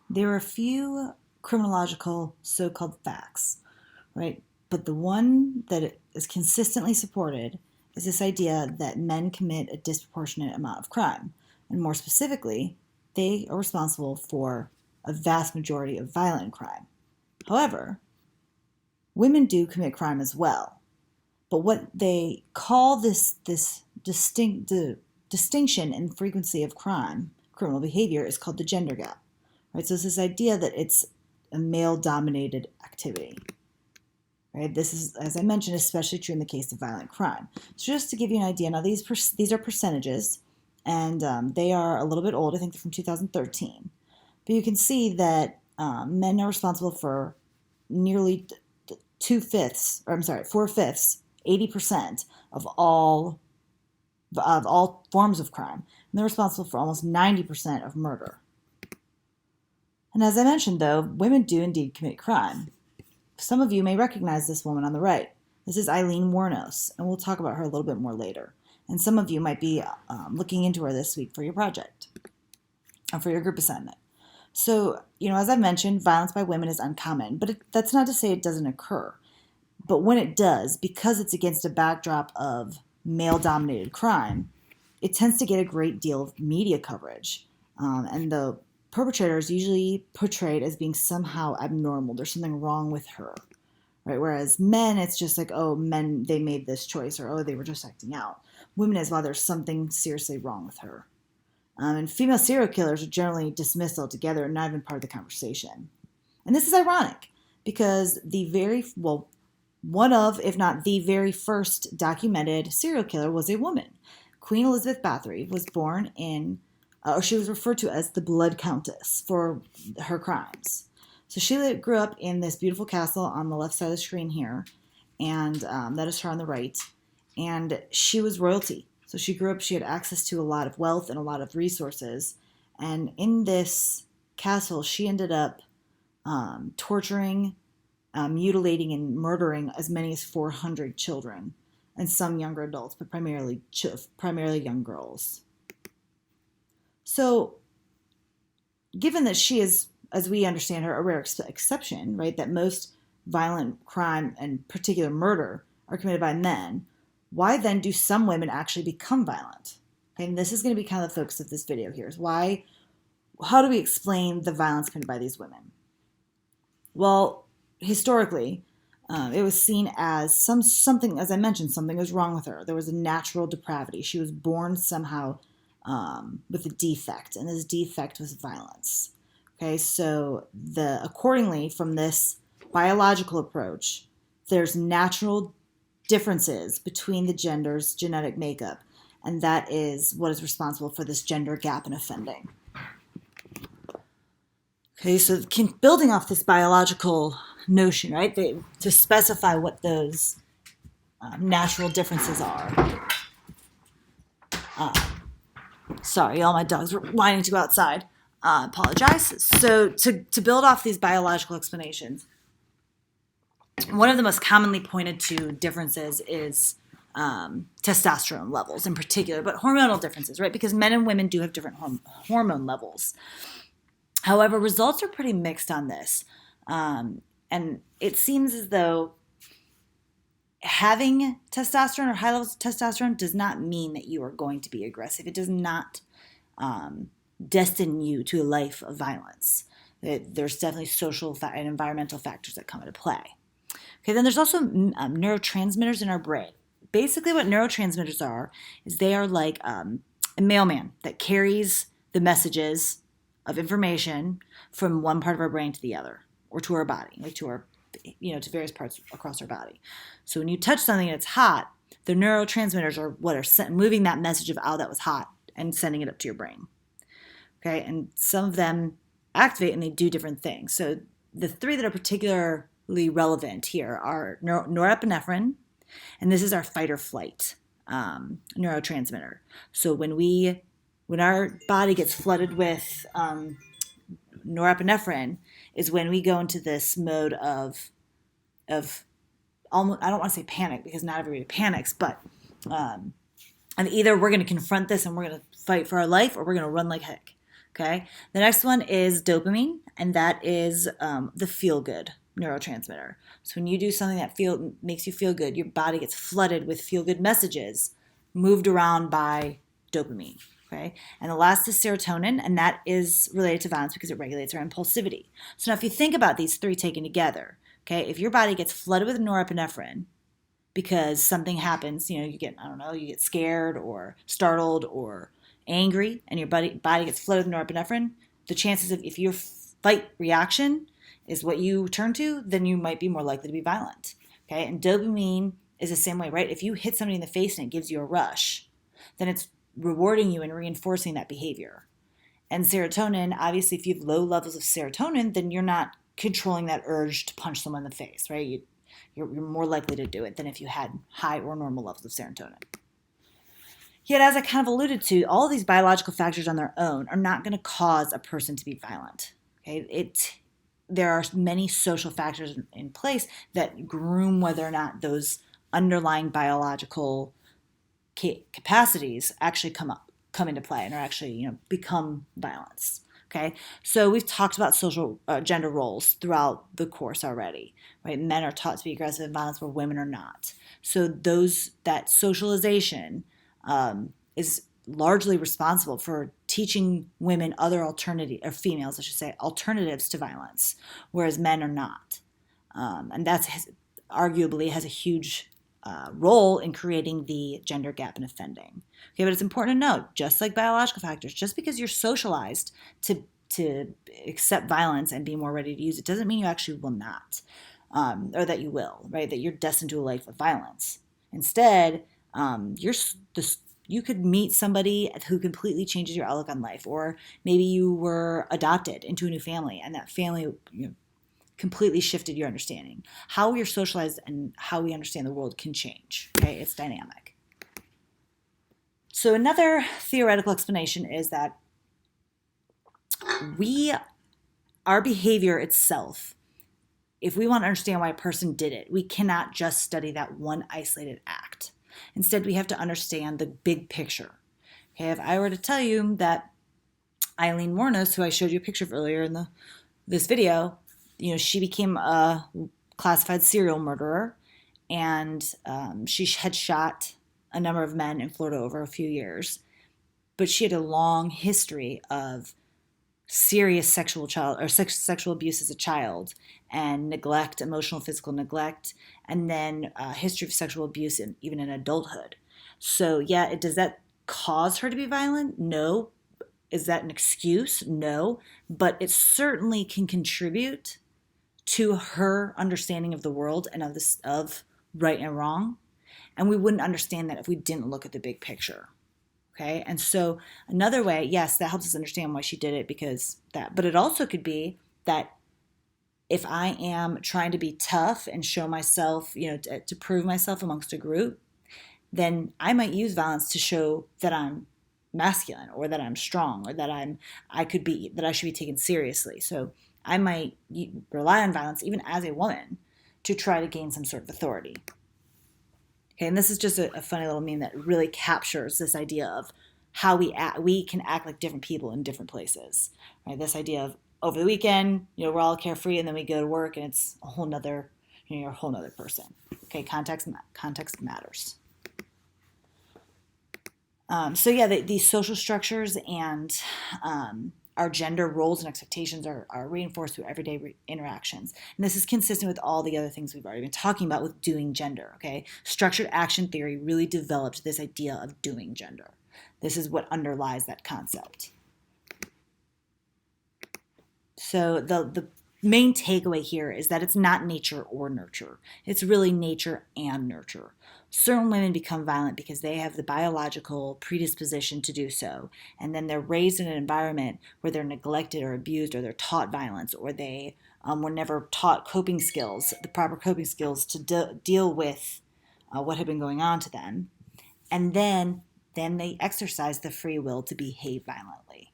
There are a few criminological so-called facts, right? But the one that is consistently supported is this idea that men commit a disproportionate amount of crime. And more specifically, they are responsible for a vast majority of violent crime. However, women do commit crime as well. But what they call this distinction in frequency of crime, criminal behavior, is called the gender gap. Right? So it's this idea that it's a male-dominated activity. Right? This is, as I mentioned, especially true in the case of violent crime. So just to give you an idea, now these are percentages, and they are a little bit old. I think they're from 2013. But you can see that men are responsible for nearly 4/5, 80% of all forms of crime. And they're responsible for almost 90% of murder. And as I mentioned, though, women do indeed commit crime. Some of you may recognize this woman on the right. This is Aileen Wuornos, and we'll talk about her a little bit more later. And some of you might be looking into her this week for your project or for your group assignment. So, as I mentioned, violence by women is uncommon, but that's not to say it doesn't occur. But when it does, because it's against a backdrop of male-dominated crime, it tends to get a great deal of media coverage. And the perpetrator is usually portrayed as being somehow abnormal. There's something wrong with her, right? Whereas men, it's just like, oh, men, they made this choice, or oh, they were just acting out. Women, as well, there's something seriously wrong with her. And female serial killers are generally dismissed altogether and not even part of the conversation. And this is ironic because one of, if not the very first documented serial killer was a woman. Queen Elizabeth Bathory was born in, or she was referred to as the Blood Countess for her crimes. So she grew up in this beautiful castle on the left side of the screen here, and that is her on the right. And she was royalty. So she grew up, she had access to a lot of wealth and a lot of resources. And in this castle, she ended up torturing, mutilating, and murdering as many as 400 children and some younger adults, but primarily young girls. So given that she is, as we understand her, a rare exception, right, that most violent crime and particular murder are committed by men, why then do some women actually become violent? Okay, and this is going to be kind of the focus of this video here, is how do we explain the violence committed by these women? Well, historically, it was seen as something, as I mentioned, something was wrong with her. There was a natural depravity. She was born somehow with a defect, and this defect was violence. Okay, so accordingly, from this biological approach, there's natural differences between the genders' genetic makeup, and that is what is responsible for this gender gap in offending. Okay, so building off this biological notion, right, to specify what those natural differences are. Sorry, all my dogs were whining to go outside. Apologize. So to build off these biological explanations, one of the most commonly pointed to differences is testosterone levels in particular, but hormonal differences, right? Because men and women do have different hormone levels. However, results are pretty mixed on this. And it seems as though having testosterone or high levels of testosterone does not mean that you are going to be aggressive. It does not destine you to a life of violence. There's definitely social and environmental factors that come into play. Okay, then there's also neurotransmitters in our brain. Basically what neurotransmitters are is they are like a mailman that carries the messages of information from one part of our brain to the other, or to our body, like to to various parts across our body. So when you touch something and it's hot, the neurotransmitters are what are moving that message of, oh, that was hot, and sending it up to your brain. Okay, and some of them activate and they do different things. So the three that are particularly relevant here are norepinephrine, and this is our fight or flight neurotransmitter. So when our body gets flooded with norepinephrine is when we go into this mode of almost, I don't want to say panic because not everybody panics, but and either we're going to confront this and we're going to fight for our life, or we're going to run like heck Okay. The next one is dopamine, and that is the feel-good neurotransmitter. So when you do something that makes you feel good, your body gets flooded with feel-good messages moved around by dopamine. Okay. And the last is serotonin, and that is related to violence because it regulates our impulsivity. So now if you think about these three taken together, okay, if your body gets flooded with norepinephrine because something happens, you get, I don't know, you get scared or startled or angry, and your body gets flooded with norepinephrine, the chances of, if your fight reaction is what you turn to, then you might be more likely to be violent. Okay, and dopamine is the same way, right? If you hit somebody in the face and it gives you a rush, then it's rewarding you and reinforcing that behavior. And serotonin, obviously, if you have low levels of serotonin, then you're not controlling that urge to punch someone in the face, right? You're more likely to do it than if you had high or normal levels of serotonin. Yet, as I kind of alluded to, all of these biological factors on their own are not going to cause a person to be violent. Okay, there are many social factors in place that groom whether or not those underlying biological capacities actually come into play and are actually become violence. Okay, so we've talked about social gender roles throughout the course already, right? Men are taught to be aggressive in violence where women are not. So that socialization is largely responsible for teaching women other or females, I should say, alternatives to violence, whereas men are not. And that's arguably has a huge role in creating the gender gap in offending. Okay, but it's important to note, just like biological factors, just because you're socialized to accept violence and be more ready to use it doesn't mean you actually will not, or that you will, right? That you're destined to a life of violence. Instead, you could meet somebody who completely changes your outlook on life, or maybe you were adopted into a new family, and that family completely shifted your understanding. How we're socialized and how we understand the world can change. Okay, it's dynamic. So another theoretical explanation is that our behavior itself, if we want to understand why a person did it, we cannot just study that one isolated act. Instead, we have to understand the big picture. Okay, if I were to tell you that Eileen Wuornos, who I showed you a picture of earlier in this video, she became a classified serial murderer, and she had shot a number of men in Florida over a few years. But she had a long history of serious sexual abuse as a child, and neglect, emotional, physical neglect, and then a history of sexual abuse even in adulthood. So yeah, does that cause her to be violent? No. Is that an excuse? No. But it certainly can contribute to her understanding of the world and of right and wrong. And we wouldn't understand that if we didn't look at the big picture. Okay, and so another way, yes, that helps us understand why she did it, but it also could be that if I am trying to be tough and show myself, to prove myself amongst a group, then I might use violence to show that I'm masculine, or that I'm strong, or that I should be taken seriously. So I might rely on violence even as a woman to try to gain some sort of authority. Okay, and this is just a funny little meme that really captures this idea of how we can act like different people in different places. Right? This idea of over the weekend, we're all carefree, and then we go to work and it's a whole nother, you're a whole nother person. Okay, context matters. So yeah, these social structures and our gender roles and expectations are reinforced through everyday interactions. And this is consistent with all the other things we've already been talking about with doing gender, okay? Structured action theory really developed this idea of doing gender. This is what underlies that concept. So the main takeaway here is that it's not nature or nurture. It's really nature and nurture. Certain women become violent because they have the biological predisposition to do so, and then they're raised in an environment where they're neglected or abused, or they're taught violence, or they were never taught the proper coping skills to deal with what had been going on to them, and then they exercise the free will to behave violently.